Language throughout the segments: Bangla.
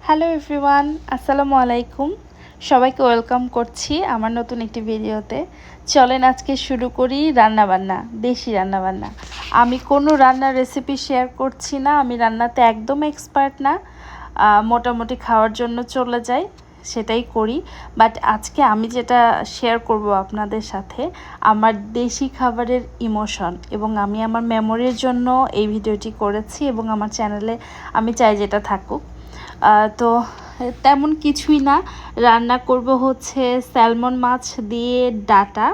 হ্যালো এভরিওয়ান, আসসালামু আলাইকুম। সবাইকে ওয়েলকাম করছি আমার নতুন একটি ভিডিওতে। চলেন আজকে শুরু করি রান্নাবান্না, দেশি রান্নাবান্না। আমি কোনো রান্নার রেসিপি শেয়ার করছি না, আমি রান্নাতে একদম এক্সপার্ট না। মোটামুটি খাওয়ার জন্য চলে যাই, সেটাই করি। বাট আজকে আমি যেটা শেয়ার করব আপনাদের সাথে, আমার দেশি খাবারের ইমোশন, এবং আমি আমার মেমোরির জন্য এই ভিডিওটি করেছি এবং আমার চ্যানেলে আমি চাই যেটা থাকুক। তো তেমন কিছুই না, রান্না করব হচ্ছে স্যালমন মাছ দিয়ে ডাটা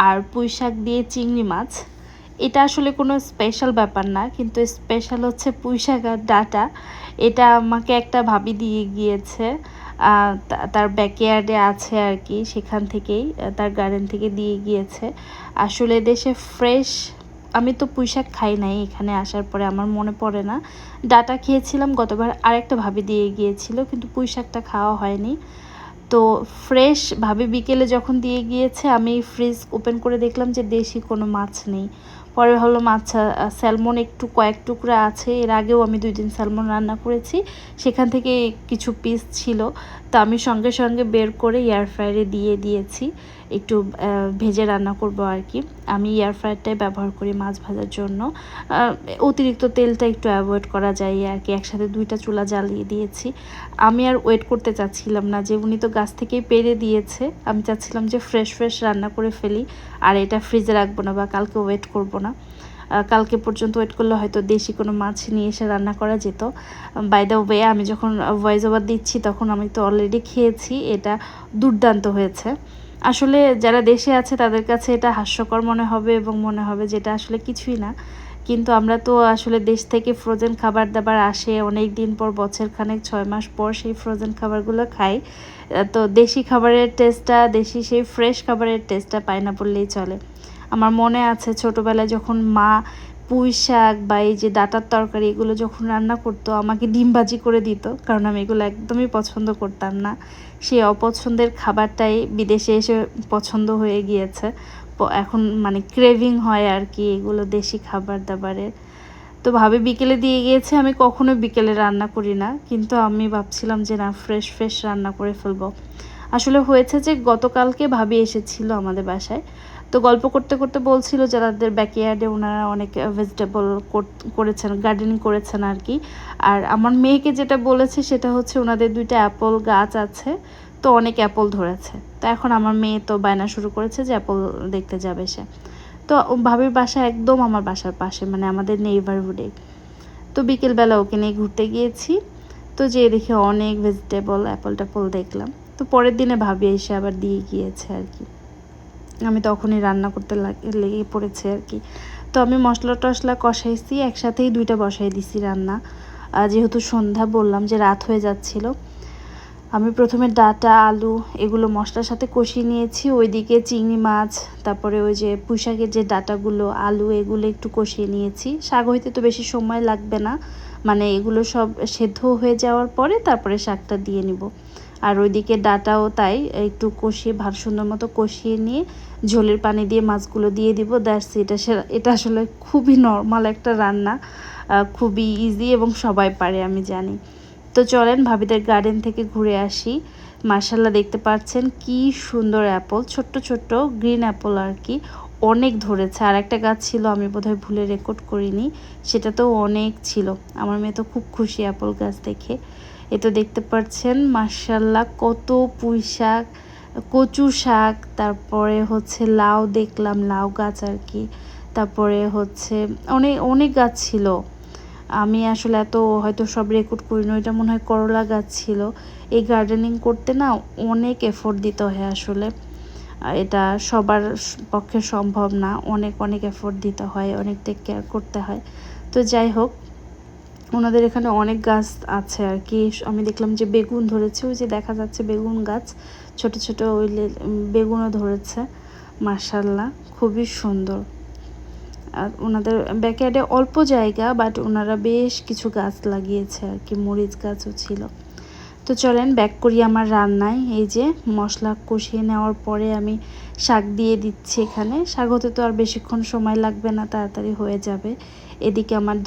আর পুঁই শাক দিয়ে চিংড়ি মাছ। এটা আসলে কোনো স্পেশাল ব্যাপার না, কিন্তু স্পেশাল হচ্ছে পুঁই শাক আর ডাটা। এটা আমাকে একটা ভাবি দিয়ে গিয়েছে, তার ব্যাকয়ার্ডে আছে আর কি, সেখান থেকেই তার গার্ডেন থেকে দিয়ে গিয়েছে। আসলে দেশে ফ্রেশ, আমি তো পুঁই শাক খাই নাই এখানে আসার পরে, আমার মনে পড়ে না। ডাটা খেয়েছিলাম গতবার, আরেকটা ভাবি দিয়ে গিয়েছিল, কিন্তু পুঁই শাকটা খাওয়া হয়নি। তো ফ্রেশ ভাবে বিকেলে যখন দিয়ে গিয়েছে, আমি ফ্রিজ ওপেন করে দেখলাম যে দেশি কোনো মাছ নেই। পরে ভাবলাম আচ্ছা, স্যালমন একটু কয়েক টুকরা আছে, এর আগেও আমি 2 দিন স্যালমন রান্না করেছি, সেখান থেকে কিছু পিস ছিল। তো আমি সঙ্গে সঙ্গে বের করে এয়ার ফ্রায়ারে দিয়ে দিয়েছি, একটু ভেজে রান্না করব আর কি। আমি এয়ার ফ্রায়ারটাই ব্যবহার করি মাছ ভাজার জন্য। অতিরিক্ত তেলটা একটু অ্যাভয়েড করা যায় আর কি। একসাথে 2টা চুলা জ্বালিয়ে দিয়েছি। আমি আর ওয়েট করতে চাচ্ছিলাম না, যে উনি তো গাছ থেকেই পেরে দিয়েছে, আমি চাচ্ছিলাম যে ফ্রেশ ফ্রেশ রান্না করে ফেলি, আর এটা ফ্রিজে রাখবো না বা কালকে ওয়েট করব না। কালকে পর্যন্ত ওয়েট করলে হয়তো দেশি কোনো মাছ নিয়ে এসে রান্না করা যেত। বাই দ্য ওয়ে, আমি যখন ভয়েস ওভার দিচ্ছি তখন আমি তো অলরেডি খেয়েছি, এটা দুর্দান্ত হয়েছে। আসলে যারা দেশে আছে তাদের কাছে এটা হাস্যকর মনে হবে এবং মনে হবে যেটা আসলে কিছুই না, কিন্তু আমরা তো আসলে দেশ থেকে ফ্রোজেন খাবার দাবার আসে অনেক দিন পর, বছরখানেক 6 মাস পর সেই ফ্রোজেন খাবারগুলো খাই। তো দেশি খাবারের টেস্টটা, দেশি সেই ফ্রেশ খাবারের টেস্টটা পায় না বললেই চলে। আমার মনে আছে ছোটোবেলায় যখন মা পুঁই শাক বা এই যে ডাঁটার তরকারি এগুলো যখন রান্না করতো, আমাকে ডিম ভাজি করে দিত, কারণ আমি এগুলো একদমই পছন্দ করতাম না। সেই অপছন্দের খাবারটাই বিদেশে এসে পছন্দ হয়ে গিয়েছে। এখন মানে ক্রেভিং হয় আর কি এগুলো দেশি খাবার দাবারের। তো ভাবে বিকেলে দিয়ে গিয়েছে, আমি কখনো বিকেলে রান্না করি না, কিন্তু আমি ভাবছিলাম যে না, ফ্রেশ ফ্রেশ রান্না করে ফেলবো। আসলে হয়েছে যে গতকালকে ভাবি এসেছিল আমাদের বাসায়। তো গল্প করতে করতে বলছিল যে তাদের ব্যাকইয়ার্ডে ওনারা অনেক ভেজিটেবল করেছেন, গার্ডেনিং করেছেন আর কি। আর আমার মেয়েকে যেটা বলেছে সেটা হচ্ছে ওনাদের 2টা অ্যাপল গাছ আছে, তো অনেক অ্যাপল ধরেছে। তো এখন আমার মেয়ে তো বায়না শুরু করেছে যে অ্যাপল দেখতে যাবে সে। তো ভাবির বাসা একদম আমার বাসার পাশে, মানে আমাদের নেইবারহুডে। তো বিকেলবেলা ওকে নিয়ে ঘুরতে গিয়েছি, তো যেয়ে দেখে অনেক ভেজিটেবল অ্যাপল ট্যাপল দেখলাম। তো পরের দিনে ভাবি এসে আবার দিয়ে গিয়েছে আর কি। আমি তখনই রান্না করতে লেগে পড়েছি আর কি। তো আমি মশলা টশলা কষাইছি, একসাথেই 2টা বসাই দিছি রান্না। যেহেতু সন্ধ্যা, বললাম যে রাত হয়ে যাচ্ছিল। আমি প্রথমে ডাঁটা আলু এগুলো মশলার সাথে কষিয়ে নিয়েছি, ওইদিকে চিংড়ি মাছ, তারপরে ওই যে পুঁই শাকের যে ডাঁটাগুলো, আলু এগুলো একটু কষিয়ে নিয়েছি। শাক হইতে তো বেশি সময় লাগবে না, মানে এগুলো সব সেদ্ধ হয়ে যাওয়ার পরে তারপরে শাকটা দিয়ে নিব। আর ওইদিকে ডাঁটাও তাই, একটু কষিয়ে ভালো সুন্দর মতো কষিয়ে নিয়ে ঝোলের পানি দিয়ে মাছগুলো দিয়ে দিব। দ্যাটস এটা এটা আসলে খুবই নর্মাল একটা রান্না, খুবই ইজি এবং সবাই পারে আমি জানি। তো চলেন ভাবিদের গার্ডেন থেকে ঘুরে আসি। মাশাআল্লাহ, দেখতে পাচ্ছেন কি সুন্দর অ্যাপল, ছোট্ট ছোট্ট গ্রিন অ্যাপল আর কি, অনেক ধরেছে। আর একটা গাছ ছিল, আমি বোধহয় ভুলে রেকর্ড করিনি, সেটাতেও অনেক ছিল। আমার মেয়ে তো খুব খুশি অ্যাপল গাছ দেখে। এ তো দেখতে পাচ্ছেন মাশাআল্লাহ কত পুঁই শাক, কচু শাক, তারপরে হচ্ছে লাউ, দেখলাম লাউ গাছ আর কি, তারপরে হচ্ছে অনেক অনেক গাছ ছিল। আমি আসলে এত হয়তো সব রেকর্ড করিনি। ওইটা মনে হয় করলা গাছ ছিল। এই গার্ডেনিং করতে না অনেক এফোর্ট দিতে হয় আসলে, এটা সবার পক্ষে সম্ভব না, অনেক অনেক এফোর্ট দিতে হয়, অনেক টেক কেয়ার করতে হয়। তো যাই হোক, ওনাদের এখানে অনেক গাছ আছে আর কি। আমি দেখলাম যে বেগুন ধরেছে, ওই যে দেখা যাচ্ছে বেগুন গাছ, ছোট ছোট ওই বেগুনও ধরেছে। মাশাআল্লাহ, খুবই সুন্দর। আর ওনাদের ব্যাকয়ার্ডে অল্প জায়গা, বাট ওনারা বেশ কিছু গাছ লাগিয়েছে আর কি, মরিচ গাছও ছিল। তো চলেন ব্যাক করি আমার রান্নায়। এই যে মশলা কষিয়ে নেওয়ার পরে আমি শাক দিয়ে দিচ্ছি এখানে। শাক হতে তো আর বেশিক্ষণ সময় লাগবে না, তাড়াতাড়ি হয়ে যাবে। এদিকে আমার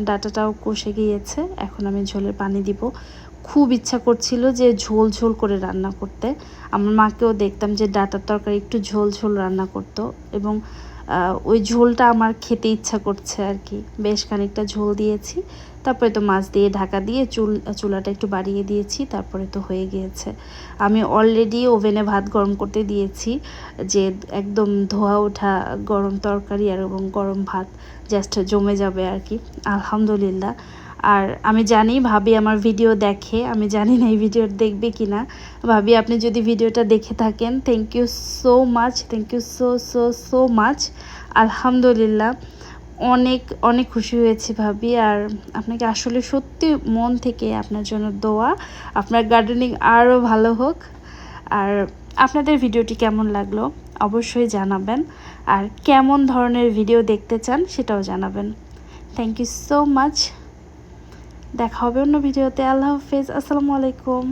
ডাটাটাও কষে গিয়েছে, এখন আমি ঝোলের পানি দিব। খুব ইচ্ছা করছিল যে ঝোল ঝোল করে রান্না করতে। আমার মাকেও দেখতাম যে ডাটার তরকারি একটু ঝোল ঝোল রান্না করতো, এবং ওই ঝোলটা আমার খেতে ইচ্ছা করছে আর কি। বেশ খানিকটা ঝোল দিয়েছি, তারপরে তো মাছ দিয়ে ঢাকা দিয়ে চুলাটা একটু বাড়িয়ে দিয়েছি, তারপরে তো হয়ে গিয়েছে। আমি অলরেডি ওভেনে ভাত গরম করতে দিয়েছি, যে একদম ধোয়া ওঠা গরম তরকারি আর এবং গরম ভাত জাস্ট জমে যাবে আর কি, আলহামদুলিল্লাহ। আর আমি জানি ভাবি আমার ভিডিও দেখে, আমি জানি না এই ভিডিও দেখবে কি না। ভাবি, আপনি যদি ভিডিওটা দেখে থাকেন, thank you so much, thank you so so so much. আলহামদুলিল্লাহ, অনেক অনেক খুশি হয়েছি ভাবি। আর আপনাকে আসলে সত্যি মন থেকে আপনার জন্য দোয়া, আপনার গার্ডেনিং আরও ভালো হোক। আর আপনাদের ভিডিওটি কেমন লাগলো অবশ্যই জানাবেন, আর কেমন ধরনের ভিডিও দেখতে চান সেটাও জানাবেন। Thank you so much. দেখা হবে অন্য ভিডিওতে। আল্লাহ হাফেজ, আসসালামু আলাইকুম।